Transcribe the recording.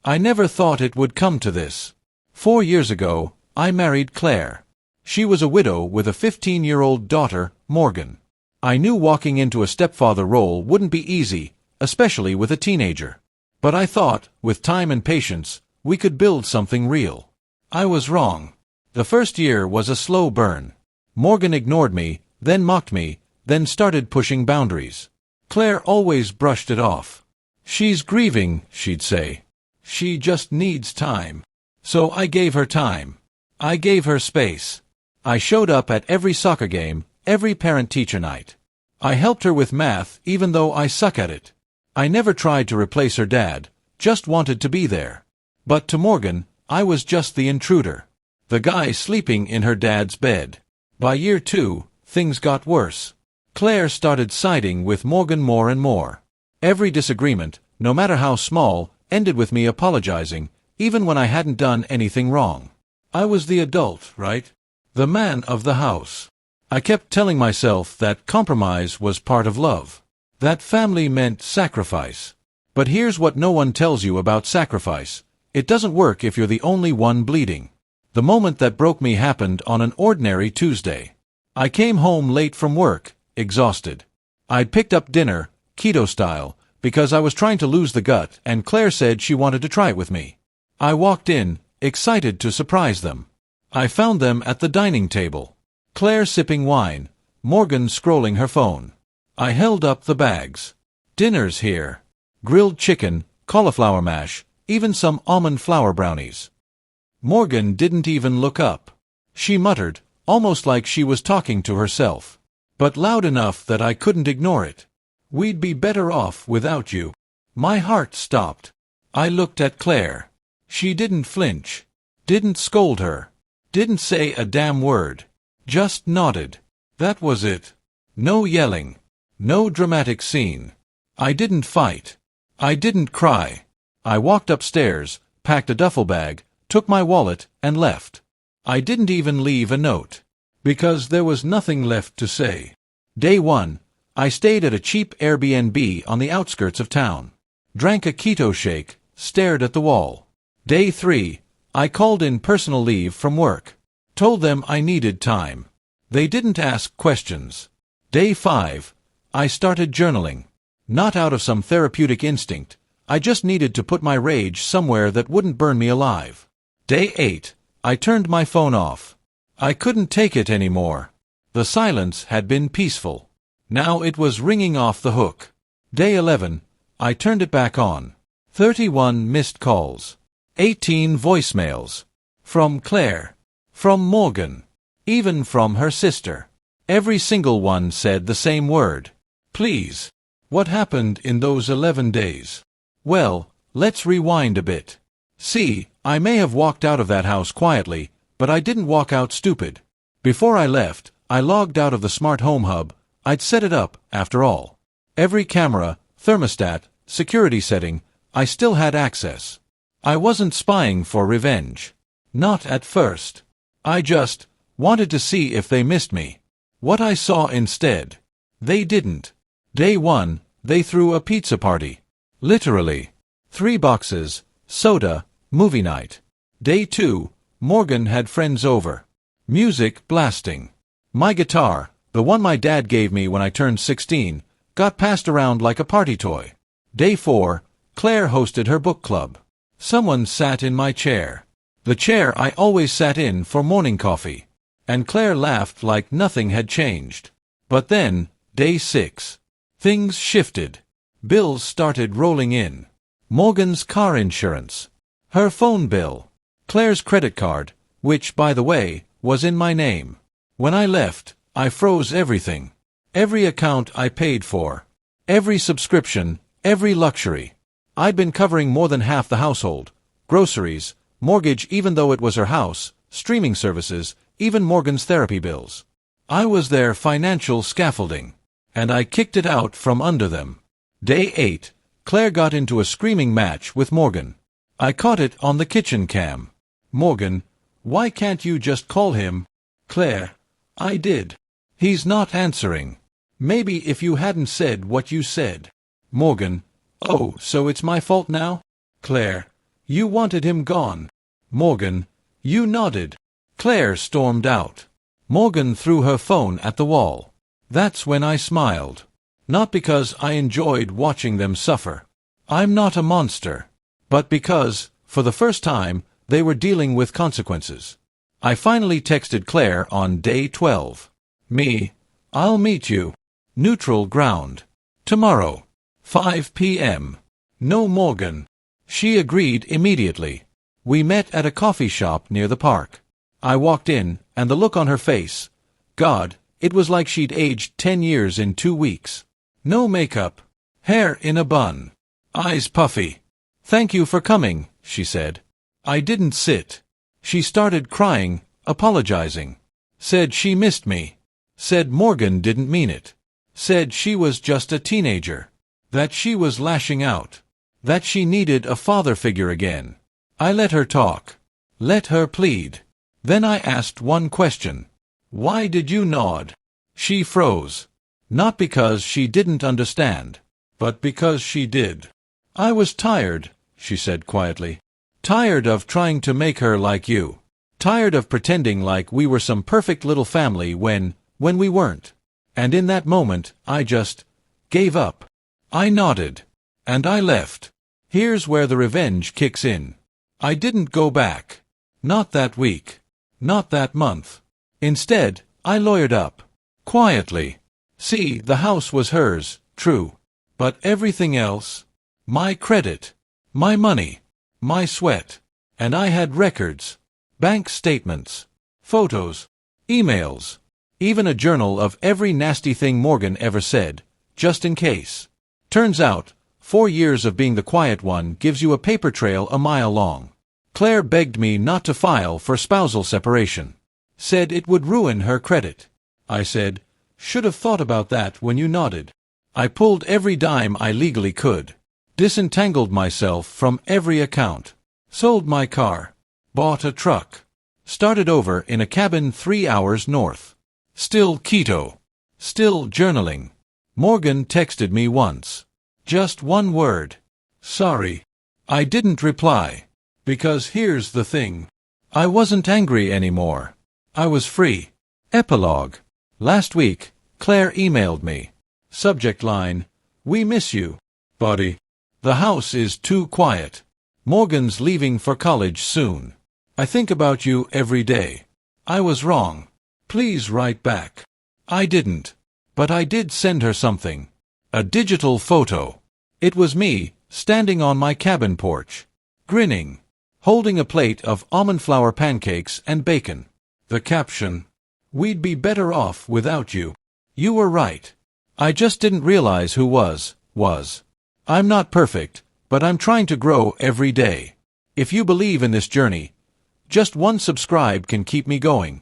I never thought it would come to this. 4 years ago, I married Claire. She was a widow with a 15-year-old daughter, Morgan. I knew walking into a stepfather role wouldn't be easy, especially with a teenager. But I thought, with time and patience, we could build something real. I was wrong. The first year was a slow burn. Morgan ignored me, then mocked me, then started pushing boundaries. Claire always brushed it off. "She's grieving," she'd say. "She just needs time." So I gave her time. I gave her space. I showed up at every soccer game, every parent-teacher night. I helped her with math even though I suck at it. I never tried to replace her dad, just wanted to be there. But to Morgan, I was just the intruder. The guy sleeping in her dad's bed. By year 2, things got worse. Claire started siding with Morgan more and more. Every disagreement, no matter how small, ended with me apologizing, even when I hadn't done anything wrong. I was the adult, right? The man of the house. I kept telling myself that compromise was part of love. That family meant sacrifice. But here's what no one tells you about sacrifice. It doesn't work if you're the only one bleeding. The moment that broke me happened on an ordinary Tuesday. I came home late from work, exhausted. I'd picked up dinner, keto style, because I was trying to lose the gut, and Claire said she wanted to try it with me. I walked in, excited to surprise them. I found them at the dining table. Claire sipping wine, Morgan scrolling her phone. I held up the bags. "Dinner's here. Grilled chicken, cauliflower mash, even some almond flour brownies." Morgan didn't even look up. She muttered, almost like she was talking to herself, but loud enough that I couldn't ignore it. "We'd be better off without you." My heart stopped. I looked at Claire. She didn't flinch. Didn't scold her. Didn't say a damn word. Just nodded. That was it. No yelling. No dramatic scene. I didn't fight. I didn't cry. I walked upstairs, packed a duffel bag, took my wallet, and left. I didn't even leave a note. Because there was nothing left to say. Day 1, I stayed at a cheap Airbnb on the outskirts of town. Drank a keto shake, stared at the wall. Day 3, I called in personal leave from work. Told them I needed time. They didn't ask questions. Day 5, I started journaling. Not out of some therapeutic instinct. I just needed to put my rage somewhere that wouldn't burn me alive. Day 8, I turned my phone off. I couldn't take it anymore. The silence had been peaceful. Now it was ringing off the hook. Day 11, I turned it back on. 31 missed calls. 18 voicemails. From Claire. From Morgan. Even from her sister. Every single one said the same word. Please. What happened in those 11 days? Well, let's rewind a bit. See, I may have walked out of that house quietly, but I didn't walk out stupid. Before I left, I logged out of the smart home hub. I'd set it up, after all. Every camera, thermostat, security setting, I still had access. I wasn't spying for revenge. Not at first. I just wanted to see if they missed me. What I saw instead. They didn't. Day 1, they threw a pizza party. Literally. 3 boxes, soda, movie night. Day 2, Morgan had friends over. Music blasting. My guitar, the one my dad gave me when I turned 16, got passed around like a party toy. Day 4, Claire hosted her book club. Someone sat in my chair. The chair I always sat in for morning coffee. And Claire laughed like nothing had changed. But then, day 6. Things shifted. Bills started rolling in. Morgan's car insurance. Her phone bill. Claire's credit card, which, by the way, was in my name. When I left, I froze everything. Every account I paid for. Every subscription, every luxury. I'd been covering more than half the household. Groceries, mortgage even though it was her house, streaming services, even Morgan's therapy bills. I was their financial scaffolding. And I kicked it out from under them. Day 8, Claire got into a screaming match with Morgan. I caught it on the kitchen cam. Morgan, why can't you just call him? Claire, I did. He's not answering. Maybe if you hadn't said what you said. Morgan, oh, so it's my fault now? Claire, You wanted him gone. Morgan, you nodded. Claire stormed out. Morgan threw her phone at the wall. That's when I smiled. Not because I enjoyed watching them suffer. I'm not a monster. But because, for the first time, they were dealing with consequences. I finally texted Claire on day 12. I'll meet you. Neutral ground. Tomorrow. 5 p.m. No Morgan. She agreed immediately. We met at a coffee shop near the park. I walked in, and the look on her face. God, it was like she'd aged 10 years in 2 weeks. No makeup. Hair in a bun. Eyes puffy. Thank you for coming, she said. I didn't sit. She started crying, apologizing. Said she missed me. Said Morgan didn't mean it. Said she was just a teenager. That she was lashing out. That she needed a father figure again. I let her talk. Let her plead. Then I asked one question. Why did you nod? She froze. Not because she didn't understand, but because she did. I was tired, she said quietly. Tired of trying to make her like you. Tired of pretending like we were some perfect little family when we weren't. And in that moment, I just gave up. I nodded. And I left. Here's where the revenge kicks in. I didn't go back. Not that week. Not that month. Instead, I lawyered up. Quietly. See, the house was hers, true. But everything else? My credit. My money. My sweat. And I had records. Bank statements. Photos. Emails. Even a journal of every nasty thing Morgan ever said, just in case. Turns out, 4 years of being the quiet one gives you a paper trail a mile long. Claire begged me not to file for spousal separation. Said it would ruin her credit. I said, should have thought about that when you nodded. I pulled every dime I legally could. Disentangled myself from every account. Sold my car. Bought a truck. Started over in a cabin 3 hours north. Still keto. Still journaling. Morgan texted me once. Just one word. Sorry. I didn't reply. Because here's the thing. I wasn't angry anymore. I was free. Epilogue. Last week, Claire emailed me. Subject line, we miss you. Body. The house is too quiet. Morgan's leaving for college soon. I think about you every day. I was wrong. Please write back. I didn't. But I did send her something. A digital photo. It was me, standing on my cabin porch. Grinning. Holding a plate of almond flour pancakes and bacon. The caption. We'd be better off without you. You were right. I just didn't realize who was. I'm not perfect, but I'm trying to grow every day. If you believe in this journey, just one subscribe can keep me going.